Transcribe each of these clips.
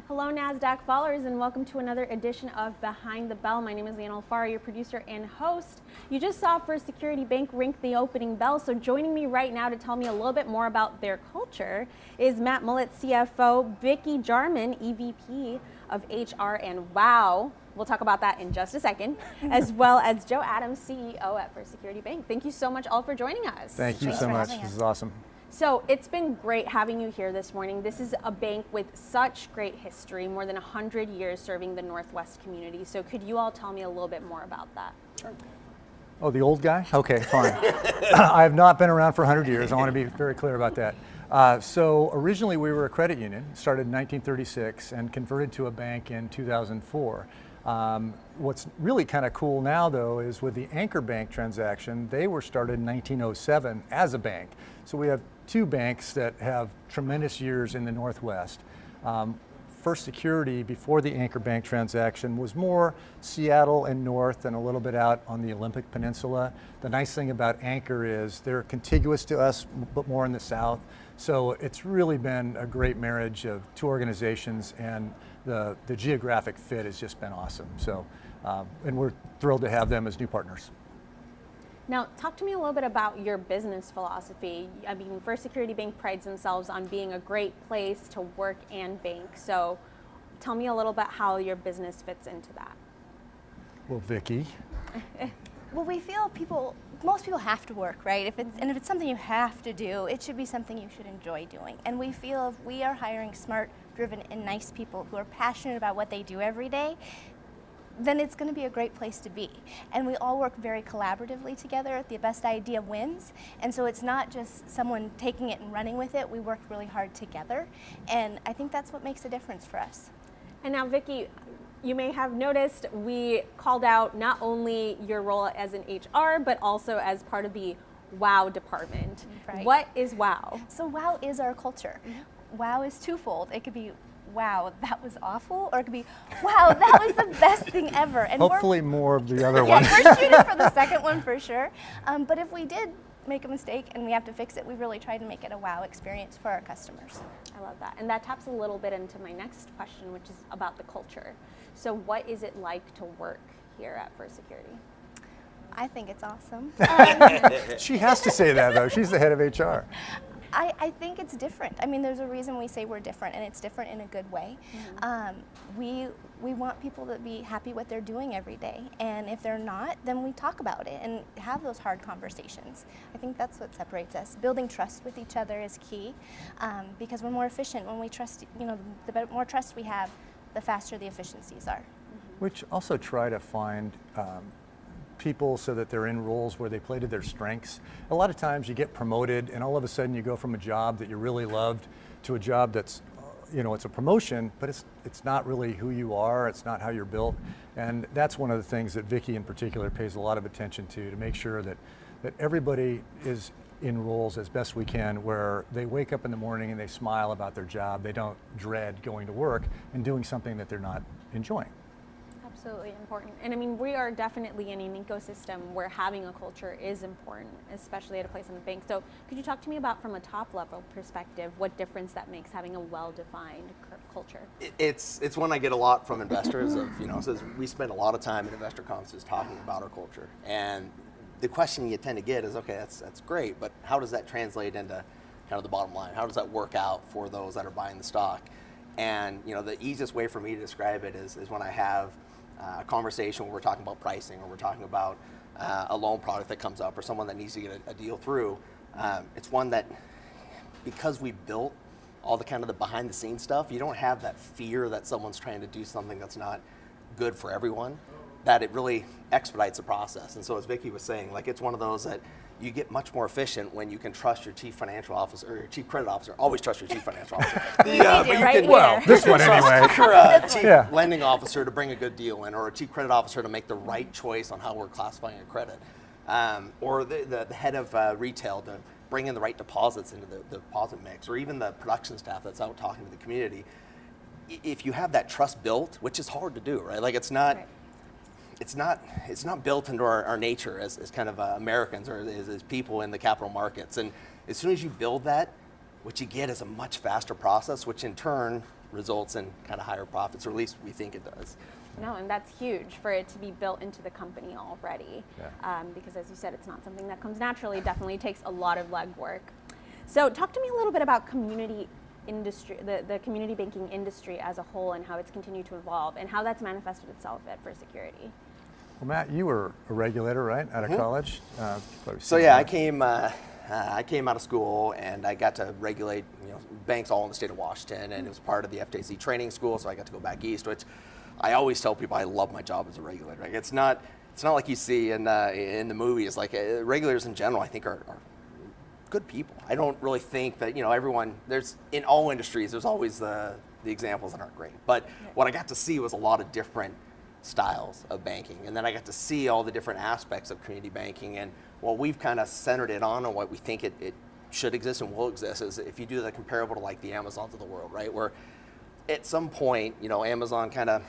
Hello, Nasdaq followers, and welcome to another edition of Behind the Bell. My name is Leanna Alfaro, your producer and host. You just saw First Security Bank ring the opening bell, so joining me right now to tell me a little bit more about their culture is Matt Mullett, CFO, Vicki Jarman, EVP of HR and WOW. We'll talk about that in just a second, as well as Joe Adams, CEO at First Security Bank. Thank you so much all for joining us. Thank you so much. This is awesome. So it's been great having you here this morning. This is a bank with such great history, more than 100 years serving the Northwest community. So could you all tell me a little bit more about that? Sure. Oh, the old guy? Okay, fine. I have not been around for 100 years. I want to be very clear about that. So originally we were a credit union, started in 1936 and converted to a bank in 2004. What's really kind of cool now, though, is with the Anchor Bank transaction, they were started in 1907 as a bank. So we have two banks that have tremendous years in the Northwest. First Security, before the Anchor Bank transaction, was more Seattle and north and a little bit out on the Olympic Peninsula. The nice thing about Anchor is they're contiguous to us, but more in the south. So it's really been a great marriage of two organizations, and the geographic fit has just been awesome. So, and we're thrilled to have them as new partners. Now, talk to me a little bit about your business philosophy. I mean, First Security Bank prides themselves on being a great place to work and bank. So tell me a little bit how your business fits into that. Well, Vicki. Well, we feel most people have to work, right? If it's something you have to do, it should be something you should enjoy doing. And we feel if we are hiring smart, driven, and nice people who are passionate about what they do every day, then it's going to be a great place to be. And we all work very collaboratively together. The best idea wins. And so it's not just someone taking it and running with it. We work really hard together. And I think that's what makes a difference for us. And now, Vicki, you may have noticed we called out not only your role as an HR, but also as part of the WOW department. Right. What is WOW? So WOW is our culture. WOW is twofold. It could be, wow, that was awful, or it could be, wow, that was the best thing ever. And hopefully more of the other ones. Yeah, we're shooting for the second one for sure. But if we did make a mistake and we have to fix it, we really tried to make it a wow experience for our customers. I love that. And that taps a little bit into my next question, which is about the culture. So what is it like to work here at First Security? I think it's awesome. She has to say that, though. She's the head of HR. I think it's different. I mean, there's a reason we say we're different, and it's different in a good way. We want people to be happy what they're doing every day, and if they're not, then we talk about it and have those hard conversations. I think that's what separates us. Building trust with each other is key, because we're more efficient when we trust. You know, the more trust we have, the faster the efficiencies are. Which also try to find people so that they're in roles where they play to their strengths. A lot of times you get promoted and all of a sudden you go from a job that you really loved to a job that's, it's a promotion, but it's not really who you are, it's not how you're built. And that's one of the things that Vicki in particular pays a lot of attention to make sure that everybody is in roles as best we can where they wake up in the morning and they smile about their job. They don't dread going to work and doing something that they're not enjoying. Absolutely important. And I mean, we are definitely in an ecosystem where having a culture is important, especially at a place in the bank. So could you talk to me about, from a top level perspective, what difference that makes having a well-defined culture? It's one I get a lot from investors says we spend a lot of time in investor conferences talking about our culture. And the question you tend to get is, okay, that's great, but how does that translate into kind of the bottom line? How does that work out for those that are buying the stock? And the easiest way for me to describe it is when I have a conversation where we're talking about pricing, or we're talking about a loan product that comes up, or someone that needs to get a deal through. It's one that, because we built all the kind of the behind the scenes stuff, you don't have that fear that someone's trying to do something that's not good for everyone, that it really expedites the process. And so as Vicki was saying, like, it's one of those that you get much more efficient when you can trust your chief financial officer or your chief credit officer. Always trust your chief financial officer. This one anyway. Your chief lending officer to bring a good deal in, or a chief credit officer to make the right choice on how we're classifying a credit, or the head of retail to bring in the right deposits into the deposit mix, or even the production staff that's out talking to the community. If you have that trust built, which is hard to do, right? Like, it's not. Right. It's not built into our nature as kind of Americans, or as people in the capital markets. And as soon as you build that, what you get is a much faster process, which in turn results in kind of higher profits, or at least we think it does. No, and that's huge for it to be built into the company already. Yeah. Because as you said, it's not something that comes naturally. It definitely takes a lot of legwork. So talk to me a little bit about community industry, the community banking industry as a whole, and how it's continued to evolve and how that's manifested itself at First Security. Well, Matt, you were a regulator, right, out of college? So yeah, I came out of school and I got to regulate, banks all in the state of Washington, and it was part of the FDIC training school. So I got to go back east, which I always tell people I love my job as a regulator. Like, it's not like you see in the movies. Like, regulators in general, I think are good people. I don't really think that everyone. There's in all industries. There's always the examples that aren't great. But what I got to see was a lot of different styles of banking, and then I got to see all the different aspects of community banking, and what we've kind of centered it on and what we think it should exist and will exist is if you do the comparable to like the Amazons of the world, right, where at some point Amazon kind of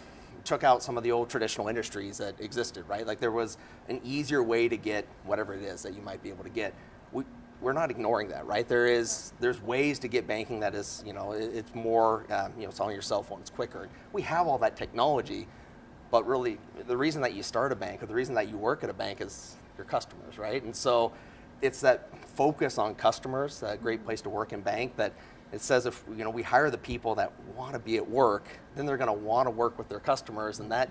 took out some of the old traditional industries that existed, right? Like there was an easier way to get whatever it is that you might be able to get. We're not ignoring that, right? There's ways to get banking that is, it's more, it's on your cell phone, it's quicker. We have all that technology. But really, the reason that you start a bank or the reason that you work at a bank is your customers, right? And so it's that focus on customers, a great place to work in bank, that it says if we hire the people that want to be at work, then they're going to want to work with their customers, and that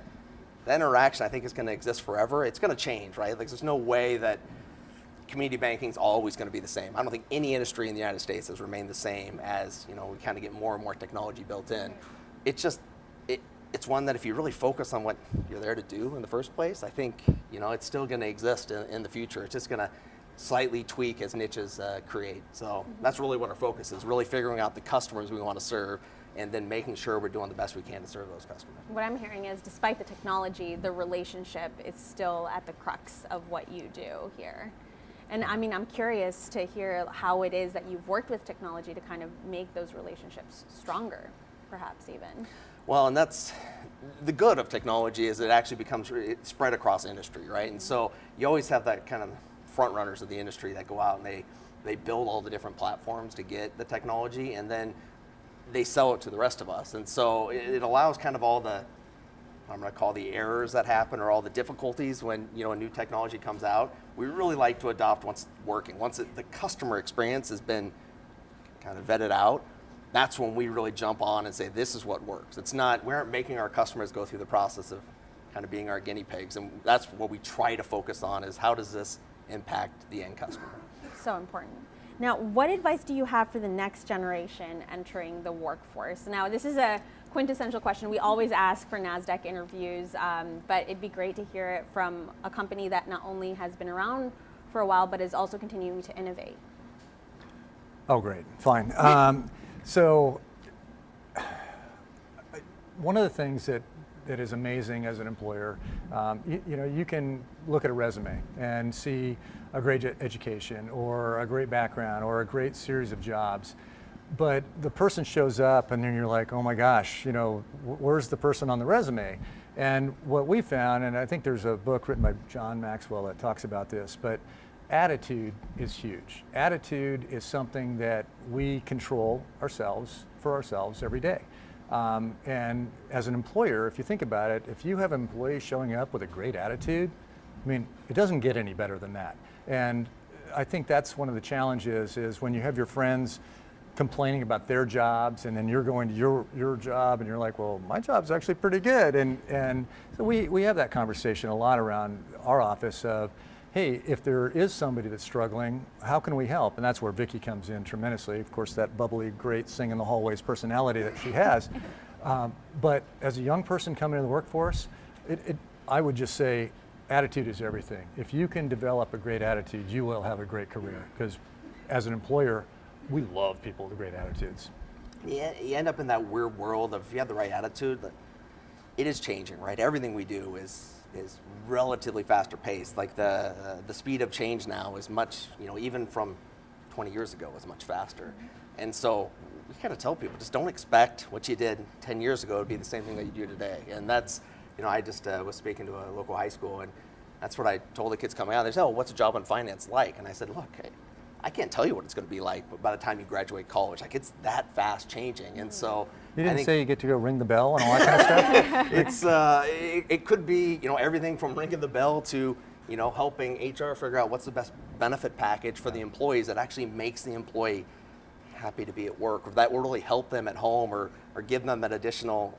interaction I think is going to exist forever. It's going to change, right? Like there's no way that community banking is always going to be the same. I don't think any industry in the United States has remained the same as we kind of get more and more technology built in. It's one that if you really focus on what you're there to do in the first place, I think it's still going to exist in the future. It's just going to slightly tweak as niches create. So that's really what our focus is, really figuring out the customers we want to serve and then making sure we're doing the best we can to serve those customers. What I'm hearing is despite the technology, the relationship is still at the crux of what you do here. And I mean, I'm curious to hear how it is that you've worked with technology to kind of make those relationships stronger, perhaps even. Well, and that's the good of technology is it actually becomes spread across industry, right? And so you always have that kind of front runners of the industry that go out and they build all the different platforms to get the technology, and then they sell it to the rest of us. And so it allows kind of all the, I'm going to call the errors that happen or all the difficulties when a new technology comes out. We really like to adopt once it's working. Once the customer experience has been kind of vetted out, that's when we really jump on and say, this is what works. We aren't making our customers go through the process of kind of being our guinea pigs. And that's what we try to focus on is how does this impact the end customer? So important. Now, what advice do you have for the next generation entering the workforce? Now, this is a quintessential question we always ask for Nasdaq interviews, but it'd be great to hear it from a company that not only has been around for a while, but is also continuing to innovate. Oh, great. Fine. So one of the things that is amazing as an employer, you can look at a resume and see a great education or a great background or a great series of jobs, but the person shows up and then you're like, oh my gosh, where's the person on the resume? And what we found, and I think there's a book written by John Maxwell that talks about this, but attitude is huge. Attitude is something that we control for ourselves every day. And as an employer, if you think about it, if you have employees showing up with a great attitude, I mean, it doesn't get any better than that. And I think that's one of the challenges is when you have your friends complaining about their jobs and then you're going to your job and you're like, well, my job's actually pretty good. And so we have that conversation a lot around our office of, hey, if there is somebody that's struggling, how can we help? And that's where Vicki comes in tremendously. Of course, that bubbly, great sing in the hallways personality that she has. But as a young person coming into the workforce, I would just say attitude is everything. If you can develop a great attitude, you will have a great career. Because as an employer, we love people with great attitudes. Yeah, you end up in that weird world of if you have the right attitude, it is changing, right? Everything we do is relatively faster paced. Like the speed of change now is much, even from 20 years ago was much faster. And so we kind of tell people, just don't expect what you did 10 years ago to be the same thing that you do today. And that's, I just was speaking to a local high school and that's what I told the kids coming out. They said, oh, what's a job in finance like? And I said, look, I can't tell you what it's going to be like, but by the time you graduate college, like it's that fast changing. And so You I didn't think say you get to go ring the bell and all that kind of stuff? it could be, everything from ringing the bell to, helping HR figure out what's the best benefit package for the employees that actually makes the employee happy to be at work, or that will really help them at home, or give them that additional,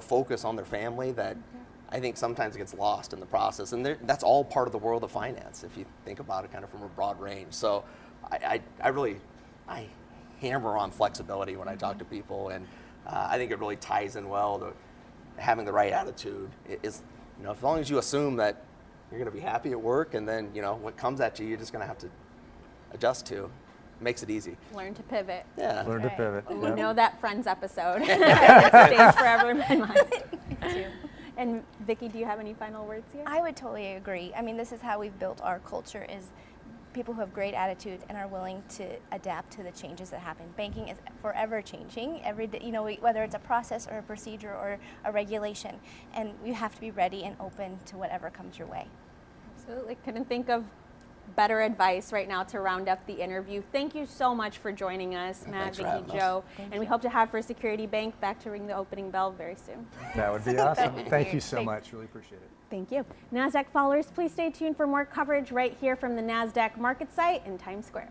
focus on their family that I think sometimes gets lost in the process. And that's all part of the world of finance, if you think about it kind of from a broad range. So I hammer on flexibility when I talk to people, and I think it really ties in well to having the right attitude. Is as long as you assume that you're going to be happy at work, and then what comes at you, you're just going to have to adjust to. It makes it easy. Learn to pivot. Yeah. Learn to pivot. We Yep. know that Friends episode. It stays forever in my mind. And Vicki, do you have any final words here? I would totally agree. I mean, this is how we've built our culture, is people who have great attitude and are willing to adapt to the changes that happen. Banking is forever changing every day, whether it's a process or a procedure or a regulation, and you have to be ready and open to whatever comes your way. Absolutely. Couldn't think of better advice right now to round up the interview. Thank you so much for joining us, Matt, Thanks for Vicki, having us. Joe. And we hope to have First Security Bank back to ring the opening bell very soon. That would be awesome. Thank you so Thank- much. Really appreciate it. Thank you. Nasdaq followers, please stay tuned for more coverage right here from the Nasdaq market site in Times Square.